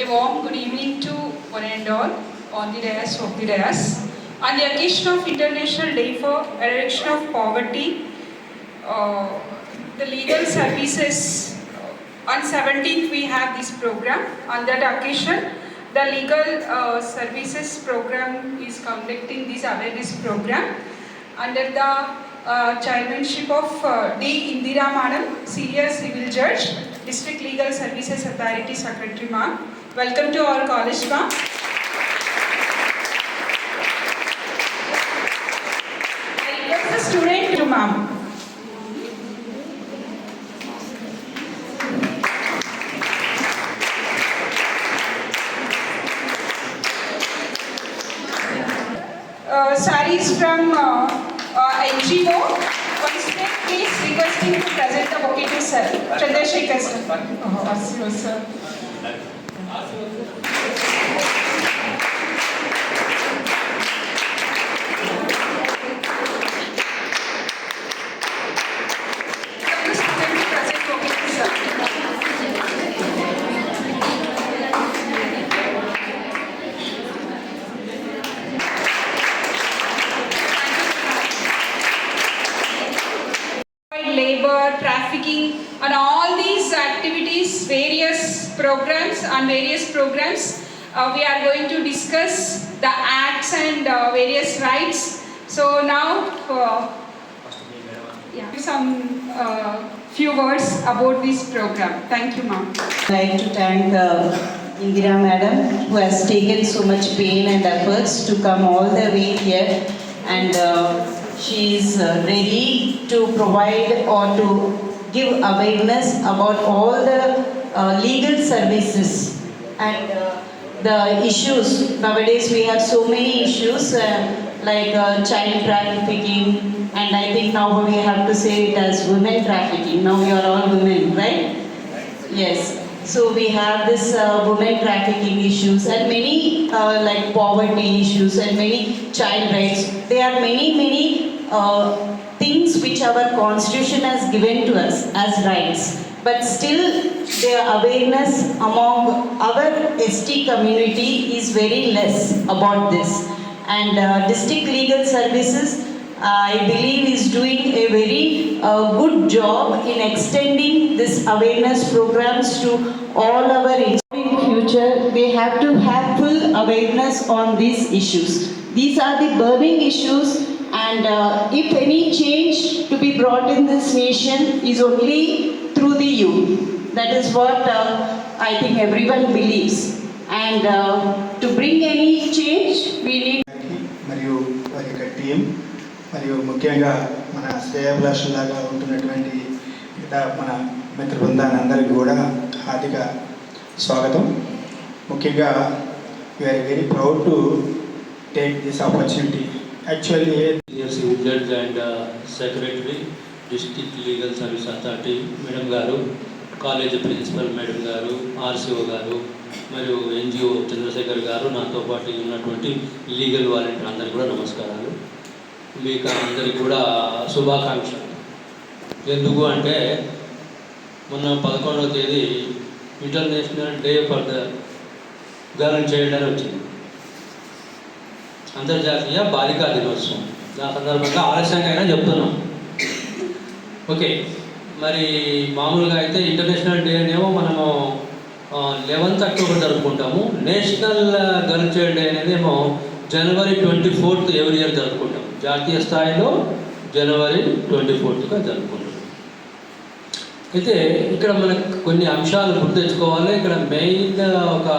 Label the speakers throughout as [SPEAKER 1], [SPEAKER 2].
[SPEAKER 1] A warm good evening to one and all on the dais of the dais. On the occasion of International Day for Eradication of Poverty, the legal services, on 17th we have this program. On that occasion, the legal services program is conducting this awareness program under the chairmanship of D. Indira Madam, Senior Civil Judge, District Legal Services Authority Secretary Ma'am. Welcome to our college, ma'am. I request the student to ma'am. Saris from NGO. Constituent, please requesting to present the bouquet to sir. Chandrasekhar sir. Oh, sir. Labor, trafficking, and all these activities, various programs, we are going to discuss the acts and various rights. So now, some few words about this program. Thank you, ma'am.
[SPEAKER 2] I'd like to thank Indira Madam, who has taken so much pain and efforts to come all the way here, and she is ready to provide or to give awareness about all the legal services and the issues. Nowadays we have so many issues like child trafficking, and I think now we have to say it as women trafficking. Now we are all women, right? Yes. So we have this women trafficking issues and many like poverty issues and many child rights. There are many things which our constitution has given to us as rights. But still their awareness among our ST community is very less about this. And District Legal Services, I believe, is doing a very good job in extending this awareness programs to all our in future. They have to have full awareness on these issues. These are the burning issues, and if any change to be brought in this nation is only through the youth. That is what I think everyone believes. And to bring any change, we need.
[SPEAKER 3] మరియు వారి యొక్క team మరియు ముఖ్యంగా మన శ్రేయభిలాషులాగా ఉంటున్నటువంటి మన మిత్ర బృందాన్ని అందరికీ కూడా హార్దిక స్వాగతం. ముఖ్యంగా we are very proud to take this opportunity. Actually
[SPEAKER 4] civil judge and secretary district legal service authority madam గారు, కాలేజ్ ప్రిన్సిపల్ మేడం గారు, ఆర్సీఓ గారు, మరియు ఎన్జిఓ చంద్రశేఖర్ గారు, నాతో పాటు ఉన్నటువంటి లీగల్ వాలంటీర్ అందరికీ కూడా నమస్కారాలు. మీకు అందరికీ కూడా శుభాకాంక్షలు. ఎందుకు అంటే మొన్న 11వ తేదీ international day for the girl child అని వచ్చింది, అంతర్జాతీయ బాలికా దినోత్సవం. దాని సందర్భంగా ఆలస్యంగా అయినా చెప్తున్నాం. ఓకే, మరి మామూలుగా అయితే ఇంటర్నేషనల్ డే అనేమో మనము 11th అక్టోబర్ జరుపుకుంటాము. నేషనల్ గర్ల్ చైల్డ్ డే అనేదేమో జనవరి 24th ఎవ్రీ ఇయర్ జరుపుకుంటాం. జాతీయ స్థాయిలో జనవరి 24th జరుపుకుంటాం. అయితే ఇక్కడ మనకు కొన్ని అంశాలు గుర్తు తెచ్చుకోవాలి. ఇక్కడ మెయిన్ ఒక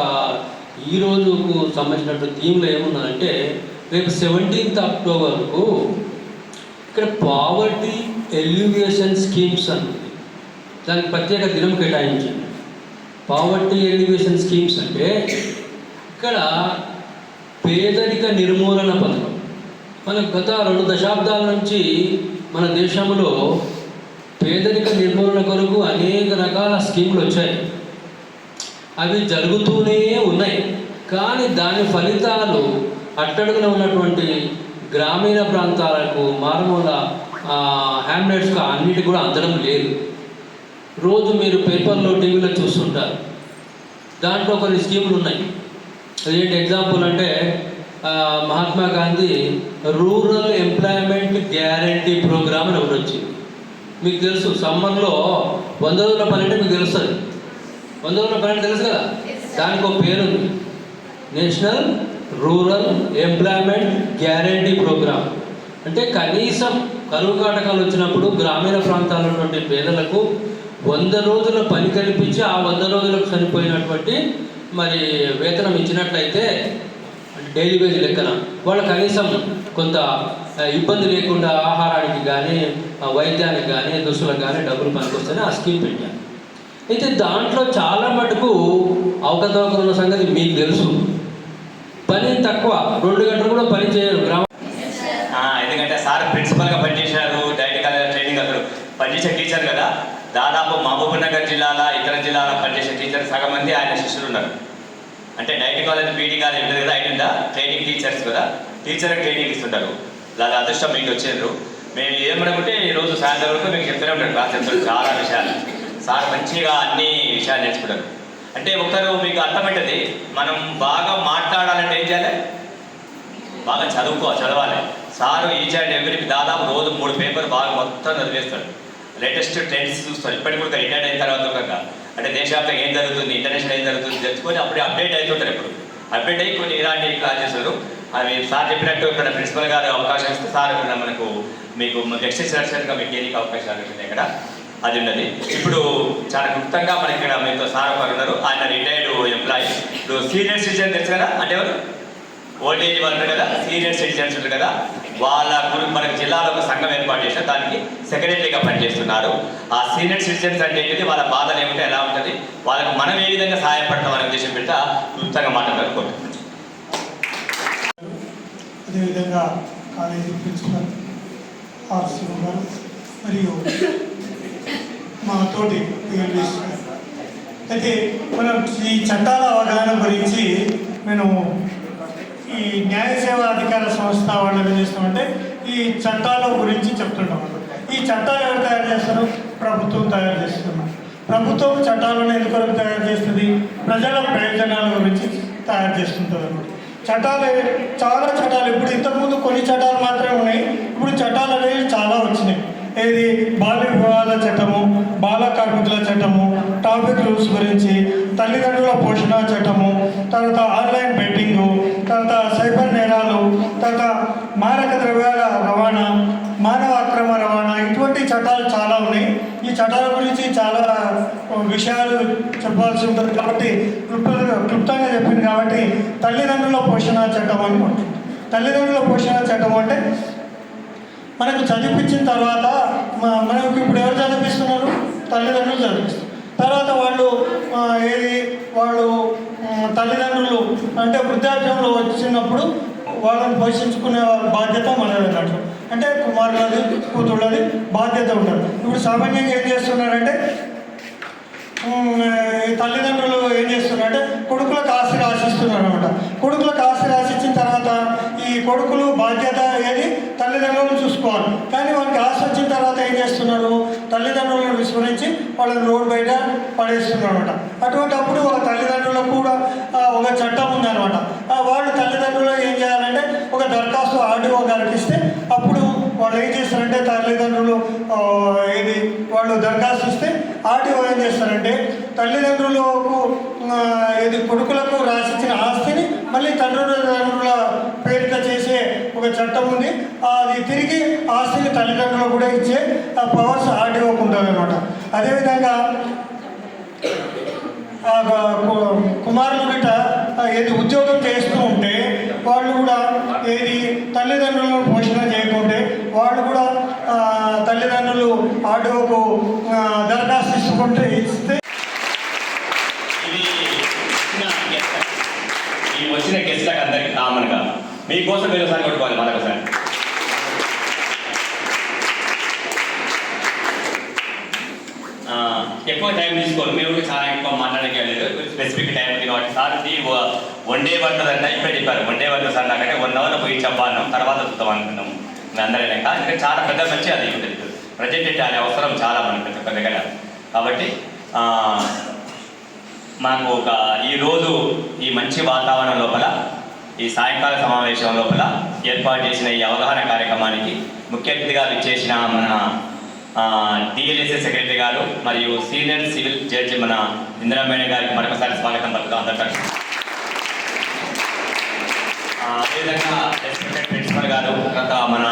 [SPEAKER 4] ఈరోజుకు సంబంధించినటువంటి థీమ్లో ఏమున్నదంటే, రేపు 17th అక్టోబర్కు ఇక్కడ పావర్టీ ఎలివేషన్ స్కీమ్స్ అని దానికి ప్రత్యేక దినం కేటాయించింది. పావర్టీ ఎలివేషన్ స్కీమ్స్ అంటే ఇక్కడ పేదరిక నిర్మూలన పథకం. మనకు గత 2 దశాబ్దాల నుంచి మన దేశంలో పేదరిక నిర్మూలన కొరకు అనేక రకాల స్కీములు వచ్చాయి. అవి జరుగుతూనే ఉన్నాయి. కానీ దాని ఫలితాలు అట్టడుగున ఉన్నటువంటి గ్రామీణ ప్రాంతాలకు, మారుమూల హ్యామ్లెట్స్కు అన్నిటి కూడా అందడం లేదు. రోజు మీరు పేపర్లో టీవీలో చూస్తుంటారు, దాంట్లో కొన్ని స్కీములు ఉన్నాయి. అదేంటి ఎగ్జాంపుల్ అంటే Mahatma Gandhi rural employment guarantee programme అని ఒకటి వచ్చింది. మీకు తెలుసు, సమ్మర్లో 100 రోజుల పని అంటే మీకు తెలుస్తుంది. 100 రోజుల పని అంటే తెలుసు కదా, దానికి ఒక పేరుంది, national rural employment guarantee programme. అంటే కనీసం కరువు కాటకాలు వచ్చినప్పుడు గ్రామీణ ప్రాంతాల్లో ఉన్నటువంటి పేదలకు 100 రోజుల పని కల్పించి ఆ 100 రోజులకు చనిపోయినటువంటి మరి వేతనం ఇచ్చినట్లయితే, అంటే డైలీ వేజ్ లెక్కన వాళ్ళు కనీసం కొంత ఇబ్బంది లేకుండా ఆహారానికి కానీ వైద్యానికి కానీ దుస్తులకు కానీ డబ్బులు పనికొస్తేనే ఆ స్కీమ్ పెట్టాను. అయితే దాంట్లో చాలా మటుకు అవకతవకలు ఉన్న సంగతి మీకు తెలుసు. పని తక్కువ, 2 గంటలు కూడా పని చేయరు
[SPEAKER 5] ఎందుకంటే సార్ ప్రిన్సిపల్గా పనిచేశారు, డైరెక్ట్ కాలేజ్ ట్రైనింగ్ అసలు పనిచేసే టీచర్ కదా. దాదాపు మహబూబ్నగర్ జిల్లాలో ఇతర జిల్లాలో పనిచేసే టీచర్ సగం మంది ఆయన శిష్యులు ఉన్నారు. అంటే డైరెక్ట్ కాలేజ్ పీటీ కాలేజ్ ఉంటుంది కదా, ఆయన ట్రైనింగ్ టీచర్స్ కదా, టీచర్కి ట్రైనింగ్ ఇస్తుంటారు. అలాగే అదృష్టం మీకు వచ్చేందుకు మేము ఏమనుకుంటే ఈరోజు సాయంత్రం వరకు మీకు చెప్తూనే ఉంటారు, క్లాస్ చెప్తారు చాలా విషయాలు. సార్ మంచిగా అన్ని విషయాలు నేర్చుకుంటారు. అంటే ఒకరు మీకు అర్థమవుతుంది, మనం బాగా మాట్లాడాలంటే ఏం చేయాలి, బాగా చదవాలి. సారు ఈచ్ అండ్ ఎవ్రీ దాదాపు రోజు 3 పేపర్ బాగా మొత్తం చదివేస్తాడు. లేటెస్ట్ ట్రెండ్స్ చూస్తాడు. ఇప్పటికి కూడా రిటైర్డ్ అయిన తర్వాత కనుక అంటే దేశవ్యాప్తంగా ఏం జరుగుతుంది, ఇంటర్నేషనల్ ఏం జరుగుతుంది తెలుసుకొని అప్పుడే అప్డేట్ అవుతుంటారు. ఇప్పుడు అప్డేట్ అయ్యి కొన్ని ఇలాంటి క్లాస్ చేస్తారు. అవి సార్ చెప్పినట్టు ఇక్కడ ప్రిన్సిపల్ గారు అవకాశం ఇస్తే సార్ మనకు మీకు ఎక్స్టెన్షన్గా మీకు దేనికి అవకాశాలు ఉన్నాయి ఇక్కడ, అది ఉన్నది. ఇప్పుడు చాలా క్లుప్తంగా మనకి ఇక్కడ మీతో సార్ ఒకరు ఉన్నారు, ఆయన రిటైర్డ్ ఎంప్లాయీ. ఇప్పుడు సీనియర్ సిటిజన్ తెలుసు కదా, అంటే ఎవరు ఓల్డ్ ఏజ్ వాళ్ళు ఉంటారు కదా, సీనియర్ సిటిజన్స్ ఉంటారు కదా, వాళ్ళ గురించి మనకి జిల్లాలో ఒక సంఘం ఏర్పాటు చేశారు, దానికి సెక్రటరీగా పనిచేస్తున్నారు. ఆ సీనియర్ సిటిజన్స్ అంటే ఏంటిది, వాళ్ళ బాధలు ఏమిటో ఎలా ఉంటుంది, వాళ్ళకి మనం ఏ విధంగా సహాయపడతాం అనే ఉద్దేశం పెడితే క్లుప్తంగా మాట్లాడుకోండి.
[SPEAKER 6] అదేవిధంగా కాలేజీ ప్రిన్సిపల్ ఆర్సీ గారు మరియు మా తోటి పిఎల్వీస్ అయితే మనం ఈ చట్టాల అవగాహన గురించి నేను ఈ న్యాయ సేవా అధికార సంస్థ వాళ్ళు ఏం చేస్తామంటే ఈ చట్టాల గురించి చెప్తుంటాం. ఈ చట్టాలు ఎవరు తయారు చేస్తారు, ప్రభుత్వం తయారు చేస్తున్నారు. ప్రభుత్వం చట్టాలను ఎందుకొరకు తయారు చేస్తుంది, ప్రజల ప్రయోజనాల గురించి తయారు చేస్తుంటుంది అన్నమాట. చట్టాలు చాలా చట్టాలు, ఇప్పుడు ఇంతకుముందు కొన్ని చట్టాలు మాత్రమే ఉన్నాయి, ఇప్పుడు చట్టాలు అనేవి చాలా వచ్చినాయి. ఏది బాల్య వివాహాల చట్టము, బాల కార్మికుల చట్టము, ట్రాఫిక్ రూల్స్ గురించి, తల్లిదండ్రుల పోషణ చట్టము, తర్వాత ఆన్లైన్ బెట్టింగు, తర్వాత సైబర్ నేరాలు, తర్వాత మారక ద్రవ్యాల రవాణా, మానవ అక్రమ రవాణా, ఇటువంటి చట్టాలు చాలా ఉన్నాయి. ఈ చట్టాల గురించి చాలా విషయాలు చెప్పాల్సి ఉంటుంది కాబట్టి క్లుప్తంగా చెప్పింది కాబట్టి తల్లిదండ్రుల పోషణ చట్టం అని ఉంటుంది. తల్లిదండ్రుల పోషణ చట్టం అంటే మనకు చదివించిన తర్వాత మనకు ఇప్పుడు ఎవరు చదివిస్తున్నారు, తల్లిదండ్రులు చదివిస్తారు. తర్వాత వాళ్ళు వాళ్ళు తల్లిదండ్రులు అంటే వృద్ధాప్యంలో వచ్చినప్పుడు వాళ్ళని పోషించుకునే బాధ్యత మనది అన్నట్టు. అంటే కుమారులది కూతుళ్ళది బాధ్యత ఉంటుంది. ఇప్పుడు సామాన్యంగా ఏం చేస్తున్నారంటే తల్లిదండ్రులు ఏం చేస్తున్నారంటే కొడుకులకు ఆస్తి రాసిస్తున్నారు అనమాట. కొడుకులకు ఆస్తి రాసిచ్చిన తర్వాత ఈ కొడుకులు బాధ్యత ఏది, తల్లిదండ్రులను చూసుకోవాలి. కానీ వాళ్ళకి ఆస్తి వచ్చిన తర్వాత ఏం చేస్తున్నారు, తల్లిదండ్రులను విస్మరించి వాళ్ళని రోడ్డు బయట పడేస్తున్నారు అనమాట. అటువంటి అప్పుడు ఒక తల్లిదండ్రులకు కూడా ఒక చట్టం ఉందన్నమాట. వాళ్ళు తల్లిదండ్రులు ఏం చేయాలంటే ఒక దరఖాస్తు ఆర్డీఓ గారికి ఇస్తే అప్పుడు వాళ్ళు ఏం చేస్తారంటే తల్లిదండ్రులు వాళ్ళు దరఖాస్తు ఇస్తే ఆర్డీఓ ఏం చేస్తారంటే తల్లిదండ్రులకు కొడుకులకు రాసిచ్చిన ఆస్తిని మళ్ళీ తల్లిదండ్రుల పేరిట చేసే ఒక చట్టం ఉంది. అది తిరిగి ఆస్తిని తల్లిదండ్రులు కూడా ఇచ్చే పవర్స్ ఆర్డీఓకి ఉంటుంది అనమాట. అదేవిధంగా కుమారులు గిట్ట ఉద్యోగం చేస్తూ ఉంటే వాళ్ళు కూడా తల్లిదండ్రులను పోషణ చేయకుంటే వాళ్ళు కూడా తల్లిదండ్రులు ఆర్డీఓకు దరఖాస్తు ఇస్తే
[SPEAKER 5] ఈ వచ్చిన గెస్ట్లకు అందరికీ కామన్గా మీకోసం మీరు ఒకసారి కొట్టుకోవాలి మరొకసారి. ఎక్కువ టైం తీసుకోవాలి, మీరు చాలా ఎక్కువ మాట్లాడకే లేదు, స్పెసిఫిక్ టైం ఉంది కాబట్టి సార్ వన్ డే పడుతుందంటే ఇప్పుడే చెప్పారు. వన్ డే పడుతుంది సార్, నాకంటే 1 అవర్ పోయి చెప్పాను, తర్వాత చూద్దాం అనుకున్నాము మేము అందరం. ఎందుకంటే చాలా పెద్ద మంచి అది ఉంటుంది, ప్రజెంట్ అనే అవసరం చాలా మనకి ప్రతి ఒక్క దగ్గర. కాబట్టి మనకు ఈరోజు ఈ మంచి వాతావరణం లోపల ఈ సాయంకాల సమావేశం లోపల ఏర్పాటు చేసిన ఈ అవగాహన కార్యక్రమానికి ముఖ్య అతిథిగా విచ్చేసిన మన డిఎల్ఎస్ఏ సెక్రటరీ గారు మరియు సీనియర్ సివిల్ జడ్జి మన ఇందిరా మేడం గారికి మరొకసారి స్వాగతం పలుకుతాం అందరికీ. అదేవిధంగా రెస్పెక్టెడ్ ప్రిన్సిపల్ గారు, తర్వాత మన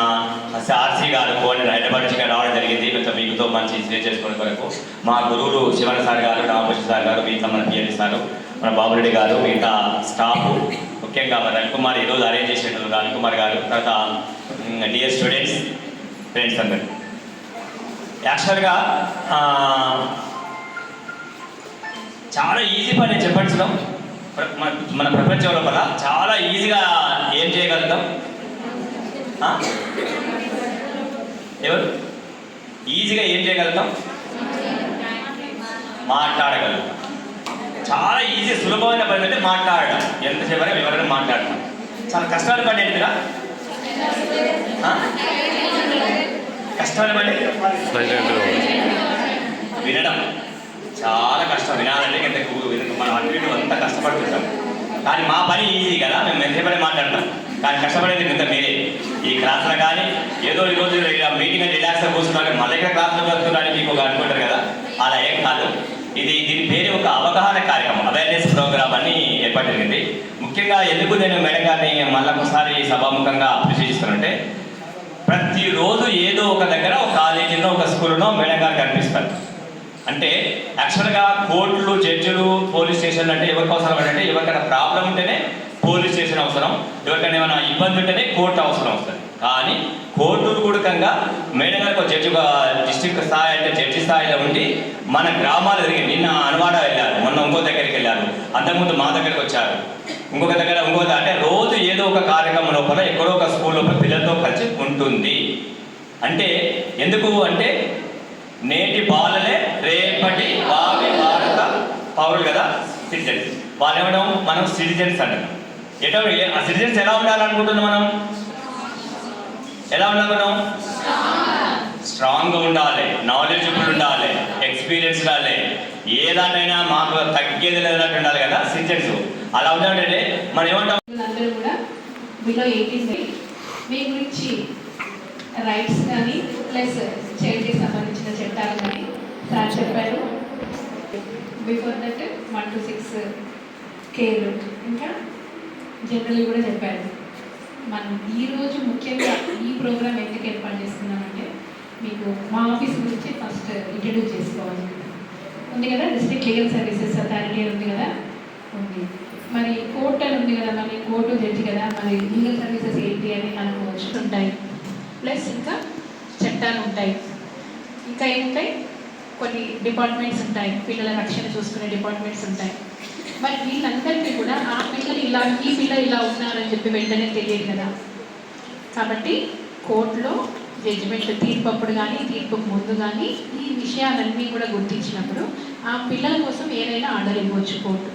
[SPEAKER 5] ఆర్సీ గారు హైదరాబాద్ నుంచి రావడం జరిగింది. మీతో మంచి స్టే చేసుకునే వరకు మా గురువులు శివన్ సార్ గారు, రామకృష్ణ సార్ గారు, మిగతా మన పిఎల్ఈ సారు, మన బాబురెడ్డి గారు, మిగతా స్టాఫ్, ముఖ్యంగా మన రవికుమార్ ఈరోజు అరేంజ్ చేసినట్టు రవికుమార్ గారు, తర్వాత డియర్ స్టూడెంట్స్, ఫ్రెండ్స్ అందరు. యాక్చువల్గా చాలా ఈజీ పని నేను చెప్పడం. మన ప్రపంచం లోపల చాలా ఈజీగా ఏం చేయగలుగుతాం? ఎవరు ఈజీగా ఏం చేయగలుగుతాం? మాట్లాడగలుగుతాం. చాలా ఈజీ సులభమైన పని అంటే మాట్లాడడం. ఎంత చెప్పారో ఎవరైనా మాట్లాడతాం. చాలా కష్టమైన పని ఏంటిరా? కష్టమైన పని వినడం. చాలా కష్టం వినాలంటే ఎంత మనం అటు ఇటు అంతా కష్టపడుతుంటాం. కానీ మా పని ఈజీ కదా, మేము ఎంతసేపటి మాట్లాడతాం. కానీ కష్టపడేది ఇంత మీరే. ఈ క్లాస్లో కానీ ఏదో ఈరోజు మీటింగ్ అంటే రిలాక్స్గా కూర్చున్నారు, మళ్ళీ ఇక్కడ క్లాస్లో కలుగుతున్నారని మీకు అనుకుంటారు కదా, అలా ఏం కాదు. దీని పేరు ఒక అవగాహన కార్యక్రమం, అవేర్నెస్ ప్రోగ్రామ్ అని ఏర్పడింది. ముఖ్యంగా ఎందుకు నేను మేడం గారిని మళ్ళొకసారి సభాముఖంగా అప్రిషిస్తున్నానంటే, ప్రతిరోజు ఏదో ఒక దగ్గర ఒక కాలేజీలో ఒక స్కూల్లో మేడం గారు కనిపిస్తారు. అంటే యాక్చువల్గా కోర్టులు, జడ్జిలు, పోలీస్ స్టేషన్లు అంటే ఎవరికి అవసరం అంటే, ఎవరికైనా ప్రాబ్లం ఉంటేనే పోలీస్ స్టేషన్ అవసరం, ఎవరికైనా ఏమైనా ఇబ్బంది ఉంటేనే కోర్టు అవసరం వస్తుంది. కానీ కోర్టులు కూడకంగా మేడం గారికి ఒక జడ్జి, డిస్ట్రిక్ట్ స్థాయి అంటే జడ్జి స్థాయిలో ఉండి మన గ్రామాలు తిరిగి, నిన్న అనువాడ వెళ్ళారు, మొన్న ఇంకో దగ్గరికి వెళ్ళారు, అంతకుముందు మా దగ్గరికి వచ్చారు, ఇంకొక దగ్గర అంటే రోజు ఏదో ఒక కార్యక్రమం లోపల ఎక్కడో ఒక స్కూల్ లోపల పిల్లలతో కలిసి ఉంటుంది. అంటే ఎందుకు అంటే నేటి బాలలే రేపటి భావి భారత పౌరులు కదా, సిటిజన్స్. వాళ్ళు ఏమడం మనం సిటిజన్స్ అంటాం. ఆ సిటిజన్స్ ఎలా ఉండాలనుకుంటున్నాం మనం? ఎలా ఉండాలనుకున్నాం? స్ట్రాంగ్గా ఉండాలి, నాలెడ్జబుల్ ఉండాలి, ఎక్స్పీరియన్స్ ఉండాలి, ఏదాన్నైనా మాకు తగ్గేది లేదన్నట్టు ఉండాలి కదా సిటిజన్స్. అలా ఉండాలంటే మనం ఏమంటాం?
[SPEAKER 7] అందరూ కూడా బిలో 18 మీ గురించి రైట్స్ కానీ ప్లస్ చైల్డ్కి సంబంధించిన చట్టాలు కానీ సార్ చెప్పారు. బిఫోర్ దట్ 1 to 6 కేర్, ఇంకా జనరల్ కూడా చెప్పారు. మనం ఈరోజు ముఖ్యంగా ఈ ప్రోగ్రామ్ ఎందుకు ఏర్పాటు చేసుకున్నామంటే, మీకు మా ఆఫీస్ గురించి ఫస్ట్ ఇంట్రడ్యూస్ చేసుకోవాలి. ఉంది కదా, డిస్ట్రిక్ట్ లీగల్ సర్వీసెస్ అథారిటీ ఉంది కదా, ఉంది. మరి కోర్టు అని ఉంది కదా, మరి కోర్టు జడ్జి కదా, మరి లీగల్ సర్వీసెస్ ఏంటి అని అనుకోవచ్చు. ఉంటాయి, ప్లస్ ఇంకా చట్టాలు ఉంటాయి, ఇంకా ఏముంటాయి, కొన్ని డిపార్ట్మెంట్స్ ఉంటాయి, పిల్లల రక్షణ చూసుకునే డిపార్ట్మెంట్స్ ఉంటాయి. మరి వీళ్ళందరికీ కూడా ఆ పిల్లలు ఇలా, ఈ పిల్లలు ఇలా ఉన్నారని చెప్పి వెంటనే తెలియదు కదా. కాబట్టి కోర్టులో జడ్జిమెంట్ తీర్పు అప్పుడు కానీ తీర్పుకు ముందు కానీ ఈ విషయాలన్నీ కూడా గుర్తించినప్పుడు ఆ పిల్లల కోసం ఏదైనా ఆర్డర్ ఇవ్వచ్చు కోర్టు.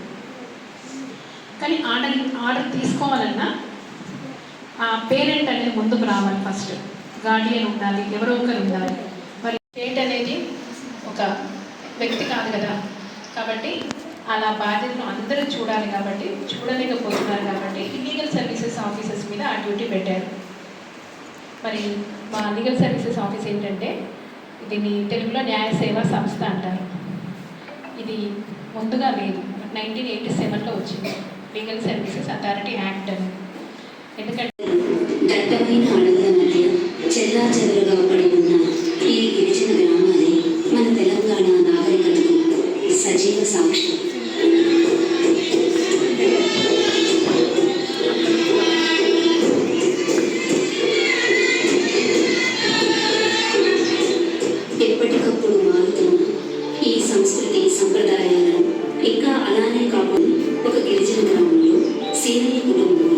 [SPEAKER 7] కానీ ఆర్డర్ తీసుకోవాలన్నా ఆ పేరెంట్ అనేది ముందుకు రావాలి. ఫస్ట్ గార్డియన్ ఉండాలి, ఎవరో ఒకరు ఉండాలి. మరి స్టేట్ అనేది ఒక వ్యక్తి కాదు కదా, కాబట్టి అలా బాధ్యతను అందరూ చూడాలి. కాబట్టి చూడలేకపోతున్నారు కాబట్టి లీగల్ సర్వీసెస్ ఆఫీసెస్ మీద ఆ డ్యూటీ పెట్టారు. మరి మా లీగల్ సర్వీసెస్ ఆఫీస్ ఏంటంటే, దీన్ని తెలుగులో న్యాయ సేవా సంస్థ అంటారు. ఇది ముందుగా లేదు, 1987లో వచ్చింది లీగల్ సర్వీసెస్ అథారిటీ యాక్ట్ అని. ఎందుకంటే
[SPEAKER 8] దట్టమైన అడవుల మధ్య చెల్లా చెదరుగా పడి ఉన్న ఈ గిరిజన గ్రామాలే మన తెలంగాణ నాగరికతకు సజీవ సాక్ష్యం. ఎప్పటికప్పుడు మారుతున్న ఈ సంస్కృతి సంప్రదాయాలను ఇంకా అలానే కాకుండా ఒక గిరిజన గ్రామంలో సీనయ్య కుటుంబం